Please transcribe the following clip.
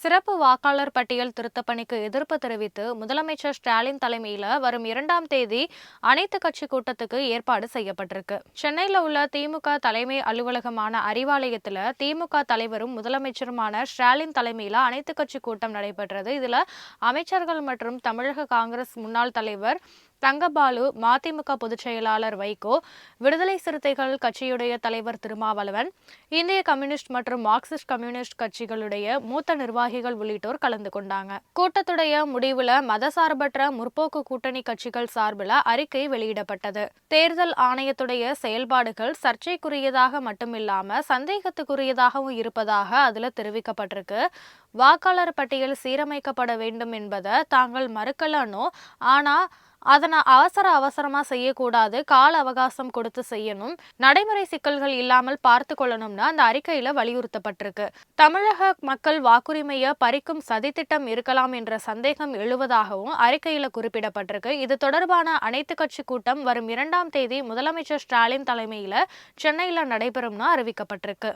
சிறப்பு வாக்காளர் பட்டியல் திருத்தப் பணிக்கு எதிர்ப்பு தெரிவித்து முதலமைச்சர் ஸ்டாலின் தலைமையில வரும் 2ஆம் தேதி அனைத்து கட்சி கூட்டத்துக்கு ஏற்பாடு செய்யப்பட்டிருக்கு. சென்னையில உள்ள திமுக தலைமை அலுவலகமான அறிவாலயத்துல திமுக தலைவரும் முதலமைச்சருமான ஸ்டாலின் தலைமையில அனைத்து கட்சி கூட்டம் நடைபெற்றது. இதுல அமைச்சர்கள் மற்றும் தமிழக காங்கிரஸ் முன்னாள் தலைவர் தங்கபாலு, மதிமுக பொதுச் செயலாளர் வைகோ, விடுதலை சிறுத்தைகள் கட்சியுடைய தலைவர் திருமாவளவன், இந்திய கம்யூனிஸ்ட் மற்றும் மார்க்சிஸ்ட் கம்யூனிஸ்ட் கட்சிகளுடைய மூத்த நிர்வாகிகள் உள்ளிட்டோர் கலந்து கொண்டாங்க. கூட்டத்துடைய முடிவுல மதசார்பற்ற முற்போக்கு கூட்டணி கட்சிகள் சார்பில் அறிக்கை வெளியிடப்பட்டது. தேர்தல் ஆணையத்துடைய செயல்பாடுகள் சர்ச்சைக்குரியதாக மட்டுமில்லாம சந்தேகத்துக்குரியதாகவும் இருப்பதாக அதுல தெரிவிக்கப்பட்டிருக்கு. வாக்காளர் பட்டியல் சீரமைக்கப்பட வேண்டும் என்பதை தாங்கள் மறுக்கலனோ, ஆனா அதனை அவசரமா செய்யக்கூடாது, கால அவகாசம் கொடுத்து செய்யணும், நடைமுறை சிக்கல்கள் இல்லாமல் பார்த்து கொள்ளணும்னு அந்த அறிக்கையில வலியுறுத்தப்பட்டிருக்கு. தமிழக மக்கள் வாக்குரிமையை பறிக்கும் சதித்திட்டம் இருக்கலாம் என்ற சந்தேகம் எழுவதாகவும் அறிக்கையில குறிப்பிடப்பட்டிருக்கு. இது தொடர்பான அனைத்து கட்சி கூட்டம் வரும் 2ஆம் தேதி முதலமைச்சர் ஸ்டாலின் தலைமையில சென்னையில நடைபெறும்னு அறிவிக்கப்பட்டிருக்கு.